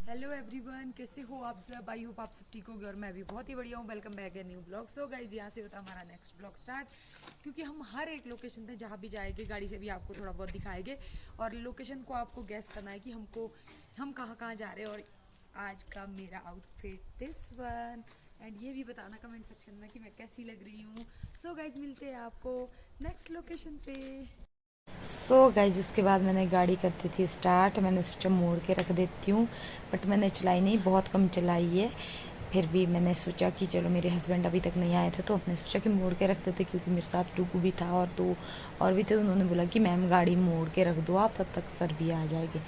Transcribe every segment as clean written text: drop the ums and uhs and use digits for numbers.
Hello everyone, कैसे हो आप सब। आई होप आप सब ठीक होगे और मैं भी बहुत ही बढ़िया हूँ। Welcome back a new blog. So guys, यहाँ से होता है हमारा नेक्स्ट ब्लॉग स्टार्ट, क्योंकि हम हर एक लोकेशन पे जहाँ भी जाएंगे गाड़ी से भी आपको थोड़ा बहुत दिखाएंगे और लोकेशन को आपको गैस करना है कि हम कहाँ कहाँ जा रहे हैं। और आज का मेरा आउटफिट दिस वन, एंड ये भी बताना कमेंट सेक्शन में कि मैं कैसी लग रही हूँ। सो गाइज, मिलते हैं आपको नेक्स्ट लोकेशन पे। सो गाइज, उसके बाद मैंने गाड़ी कर दी थी स्टार्ट। मैंने सोचा मोड़ के रख देती हूँ, बट मैंने चलाई नहीं, बहुत कम चलाई है। फिर भी मैंने सोचा कि चलो, मेरे हस्बैंड अभी तक नहीं आए थे तो अपने सोचा कि मोड़ के रख देते, क्योंकि मेरे साथ टुकू भी था और दो और भी थे। उन्होंने बोला कि मैम गाड़ी मोड़ के रख दो आप, तब तक सर भी आ जाएंगे।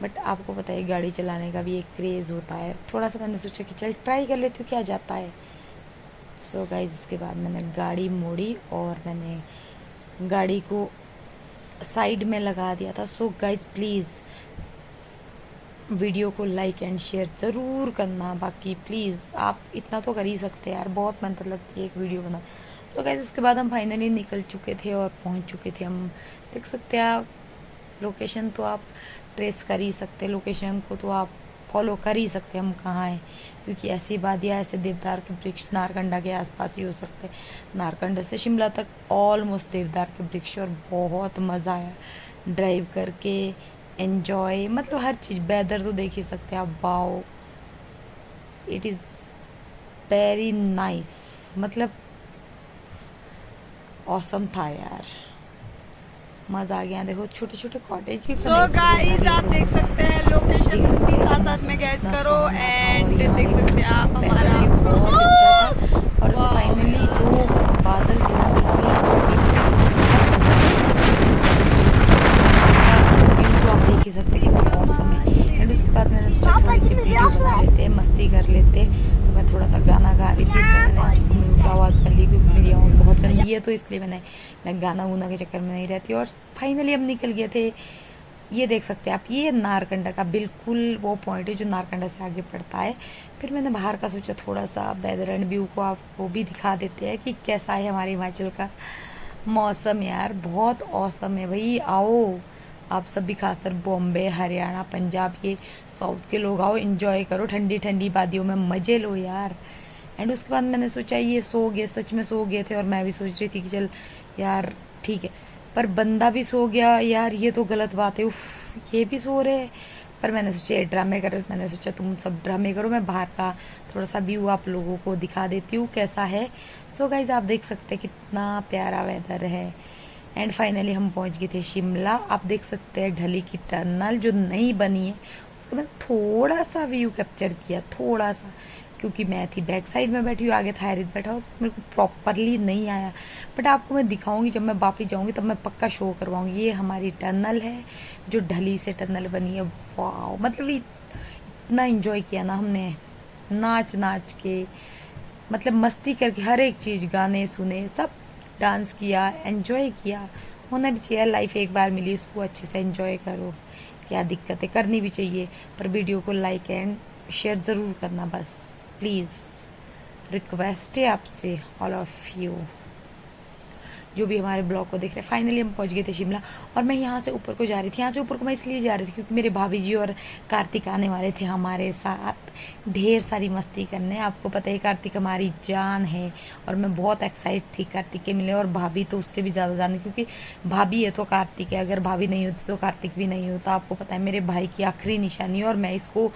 बट आपको पता है गाड़ी चलाने का भी एक क्रेज़ होता है थोड़ा सा। मैंने सोचा कि चल ट्राई कर लेती हूँ क्या जाता है। सो गाइज, उसके बाद मैंने गाड़ी मोड़ी और मैंने गाड़ी को साइड में लगा दिया था। सो गाइज, प्लीज़ वीडियो को लाइक एंड शेयर ज़रूर करना। बाकी प्लीज़ आप इतना तो कर ही सकते हैं यार, बहुत मेहनत लगती है एक वीडियो बना। सो गाइज, उसके बाद हम फाइनली निकल चुके थे और पहुंच चुके थे। हम देख सकते हैं, आप लोकेशन तो आप ट्रेस कर ही सकते, लोकेशन को तो आप फॉलो कर ही सकते हम कहाँ हैं, क्योंकि ऐसी वादियाँ, ऐसे देवदार के वृक्ष नारकंडा के आसपास ही हो सकते हैं। नारकंडा से शिमला तक ऑलमोस्ट देवदार के वृक्ष, और बहुत मज़ा आया ड्राइव करके। एंजॉय मतलब हर चीज़, वेदर तो देख ही सकते हैं आप। Wow, it is very nice, मतलब ऑसम था यार, मजा आ गया। देखो छोटे छोटे कॉटेज भी। सो गाइस, आप देख सकते हैं लोकेशन भी साथ साथ में गैस करो, एंड देख सकते हैं आप हमारा बहुत अच्छा था। और फाइनली जो बादल थे ना, बिल्कुल आप देख ही सकते हैं कितना मौसम है। एंड उसके बाद मैंने सोचा थोड़ी सी वीडियो बना लेते, मस्ती कर लेते। तो मैं थोड़ा सा गाना गा रही थी, इसलिए मैंने आज म्यूट आवाज़ कर ली, क्योंकि मेरी आवाज़ बहुत गंदी है। तो इसलिए मैं गाना गुना के चक्कर में नहीं रहती। और फाइनली हम निकल गए थे। ये देख सकते हैं आप, ये नारकंडा का बिल्कुल वो पॉइंट है जो नारकंडा से आगे पड़ता है। फिर मैंने बाहर का सोचा थोड़ा सा वेदर एंड व्यू को आपको भी दिखा देते हैं कि कैसा है हमारे हिमाचल का मौसम। यार बहुत औसम है भाई। आओ आप सब भी, खासकर बॉम्बे, हरियाणा, पंजाब, ये साउथ के लोग आओ, एंजॉय करो, ठंडी ठंडी वादियों में मजे लो यार। एंड उसके बाद मैंने सोचा ये सो गए, सच में सो गए थे। और मैं भी सोच रही थी कि चल यार ठीक है, पर बंदा भी सो गया यार, ये तो गलत बात है। उफ, ये भी सो रहे हैं। पर मैंने सोचा ये ड्रामे कर रहे, मैंने सोचा तुम सब ड्रामे करो, मैं बाहर का थोड़ा सा व्यू आप लोगों को दिखा देती हूँ कैसा है। सो गाइज, आप देख सकते हैं कितना प्यारा वेदर है। एंड फाइनली हम पहुंच गए थे शिमला। आप देख सकते हैं ढली की टनल जो नई बनी है, उसका मैंने थोड़ा सा व्यू कैप्चर किया, थोड़ा सा, क्योंकि मैं थी बैक साइड में बैठी हुई, आगे था हैरित बैठा हुआ, मेरे को प्रॉपरली नहीं आया। बट आपको मैं दिखाऊंगी, जब मैं वापस जाऊंगी तब मैं पक्का शो करवाऊंगी। ये हमारी टनल है जो ढली से टनल बनी है। वाह, मतलब इतना एंजॉय किया ना हमने, नाच नाच के, मतलब मस्ती करके, हर एक चीज, गाने सुने, सब डांस किया, एंजॉय किया। होना भी चाहिए, लाइफ एक बार मिली, इसको अच्छे से एंजॉय करो। क्या दिक्कत है, करनी भी चाहिए। पर वीडियो को लाइक एंड शेयर जरूर करना, बस प्लीज रिक्वेस्ट है आपसे, ऑल ऑफ यू जो भी हमारे ब्लॉग को देख रहे हैं। फाइनली हम पहुंच गए थे शिमला, और मैं यहाँ से ऊपर को जा रही थी। यहाँ से ऊपर को मैं इसलिए जा रही थी क्योंकि मेरे भाभी जी और कार्तिक आने वाले थे हमारे साथ ढेर सारी मस्ती करने। आपको पता है कार्तिक हमारी जान है, और मैं बहुत एक्साइट थी कार्तिक के मिले। और भाभी तो उससे भी ज़्यादा जान है, क्योंकि भाभी है तो कार्तिक है, अगर भाभी नहीं होती तो कार्तिक भी नहीं होता। आपको पता है मेरे भाई की आखिरी निशानी, और मैं इसको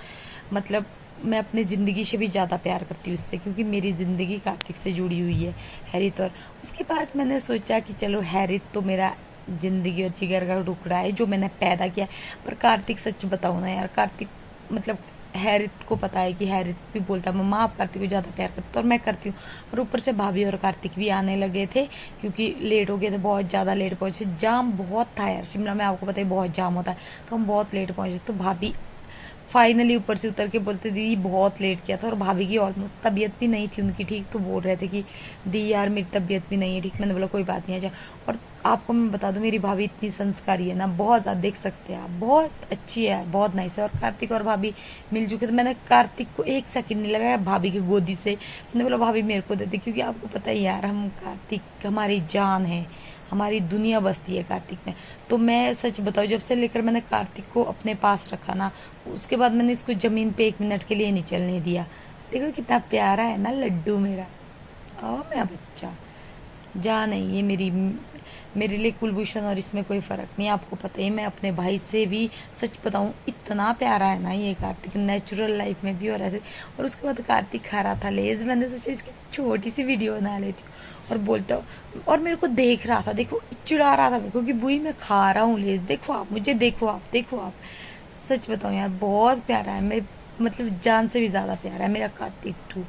मतलब मैं अपनी ज़िंदगी से भी ज़्यादा प्यार करती हूँ इससे, क्योंकि मेरी ज़िंदगी कार्तिक से जुड़ी हुई है, हैरित। और उसके बाद मैंने सोचा कि चलो, हैरित तो मेरा ज़िंदगी और जिगर का टुकड़ा है जो मैंने पैदा किया। पर कार्तिक, सच बताऊँ ना यार, कार्तिक मतलब हैरित को पता है कि हैरित भी बोलता है मम्मा आप कार्तिक को ज़्यादा प्यार करते हो, और मैं करती हूँ। और ऊपर से भाभी और कार्तिक भी आने लगे थे, क्योंकि लेट हो गए थे, बहुत ज़्यादा लेट पहुँचे। जाम बहुत था यार शिमला में, आपको पता है बहुत जाम होता है, तो हम बहुत लेट पहुँचे। तो भाभी फाइनली ऊपर से उतर के बोलते दीदी बहुत लेट किया था। और भाभी की ऑलमोस्ट तबीयत भी नहीं थी उनकी ठीक, तो बोल रहे थे कि दी यार मेरी तबीयत भी नहीं है ठीक। मैंने बोला कोई बात नहीं, अच्छा। और आपको मैं बता दूं, मेरी भाभी इतनी संस्कारी है ना, बहुत ज़्यादा, देख सकते हैं आप, बहुत अच्छी है यार, बहुत नाइस है। और कार्तिक और भाभी मिल चुके थे। मैंने कार्तिक को एक सेकंड नहीं लगाया भाभी की गोदी से, मैंने बोला भाभी मेरे को दे दे, क्योंकि आपको पता है यार, हम कार्तिक हमारी जान है, हमारी दुनिया बसती है कार्तिक में। तो मैं सच बताऊं, जब से लेकर मैंने कार्तिक को अपने पास रखा ना, उसके बाद मैंने इसको जमीन पे 1 मिनट के लिए नहीं चलने दिया। देखो कितना प्यारा है ना लड्डू मेरा, और मेरा बच्चा। जा नहीं, ये मेरे लिए कुलभूषण और इसमें कोई फर्क नहीं। आपको पता ही, मैं अपने भाई से भी सच बताऊं इतना प्यारा है ना ये कार्तिक, नेचुरल लाइफ में भी और ऐसे। और उसके बाद कार्तिक खा रहा था लेज, मैंने सोचा इसकी छोटी सी वीडियो बना लेती हूँ। और बोलता, और मेरे को देख रहा था, देखो चिढ़ा रहा था मेरे को कि बुई मैं खा रहा हूँ लेज, देखो आप मुझे, देखो आप। सच बताऊं यार, बहुत प्यारा है, मैं मतलब जान से भी ज्यादा प्यारा है मेरा कार्तिक टू,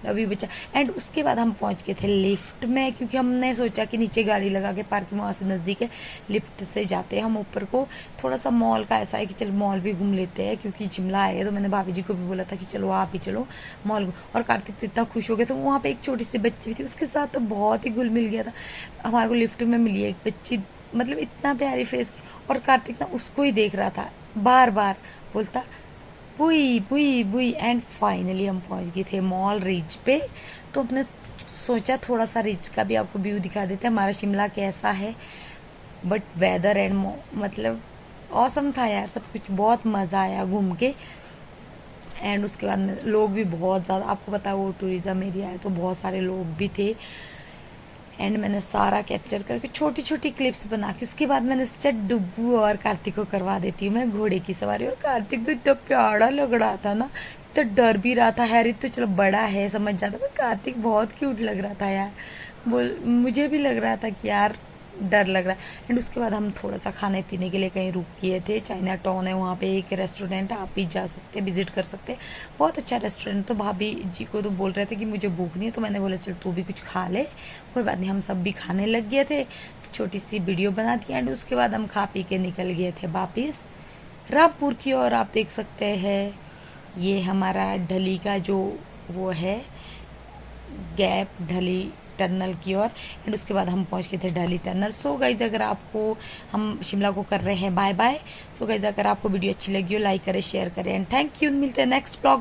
अभी बच्चा। एंड उसके बाद हम पहुंच गए थे लिफ्ट में, क्योंकि हमने सोचा कि नीचे गाड़ी लगा के पार्किंग वहां से नजदीक है, लिफ्ट से जाते हैं हम ऊपर को। थोड़ा सा मॉल का ऐसा है कि चलो मॉल भी घूम लेते हैं, क्योंकि शिमला आए, तो मैंने भाभी जी को भी बोला था कि चलो आप ही चलो मॉल। और कार्तिक तो इतना खुश हो गया, तो वहां पे एक छोटी सी बच्ची भी थी, उसके साथ तो बहुत ही घुल मिल गया था। हमारे को लिफ्ट में मिली एक बच्ची, मतलब इतना प्यारी फेस की, और कार्तिक ना उसको ही देख रहा था, बार बार बोलता बुई बुई बुई। एंड फाइनली हम पहुंच गए थे मॉल रिच पे। तो अपने सोचा थोड़ा सा रिच का भी आपको व्यू दिखा देते हैं, हमारा शिमला कैसा है। बट वेदर एंड मतलब ऑसम था यार, सब कुछ बहुत मजा आया घूम के। एंड उसके बाद में लोग भी बहुत ज्यादा, आपको पता है वो टूरिज्म एरिया है, तो बहुत सारे लोग भी थे। एंड मैंने सारा कैप्चर करके छोटी छोटी क्लिप्स बना के, उसके बाद मैंने सोचा डुब्बू और कार्तिक को करवा देती हूँ मैं घोड़े की सवारी। और कार्तिक तो इतना प्यारा लग रहा था ना, इतना डर भी रहा था। हैरी तो चलो बड़ा है, समझ जाता, पर कार्तिक बहुत क्यूट लग रहा था यार। मुझे भी लग रहा था कि यार डर लग रहा है। एंड उसके बाद हम थोड़ा सा खाने पीने के लिए कहीं रुक गए थे, चाइना टाउन है वहाँ पे एक रेस्टोरेंट है, आप भी जा सकते हैं, विजिट कर सकते हैं, बहुत अच्छा रेस्टोरेंट। तो भाभी जी को तो बोल रहे थे कि मुझे भूख नहीं है, तो मैंने बोला चल तू भी कुछ खा ले, कोई बात नहीं। हम सब भी खाने लग गए थे, छोटी सी वीडियो बना दी। एंड उसके बाद हम खा पी के निकल गए थे वापिस रामपुर की ओर। आप देख सकते हैं ये हमारा ढली का जो वो है गैप, ढली टनल की ओर। एंड उसके बाद हम पहुंच गए थे ढली टनल। सो गाइज, अगर आपको, हम शिमला को कर रहे हैं बाय बाय। सो गाइज, अगर आपको वीडियो अच्छी लगी हो लाइक करें, शेयर करें, एंड थैंक यू। मिलते हैं नेक्स्ट ब्लॉग।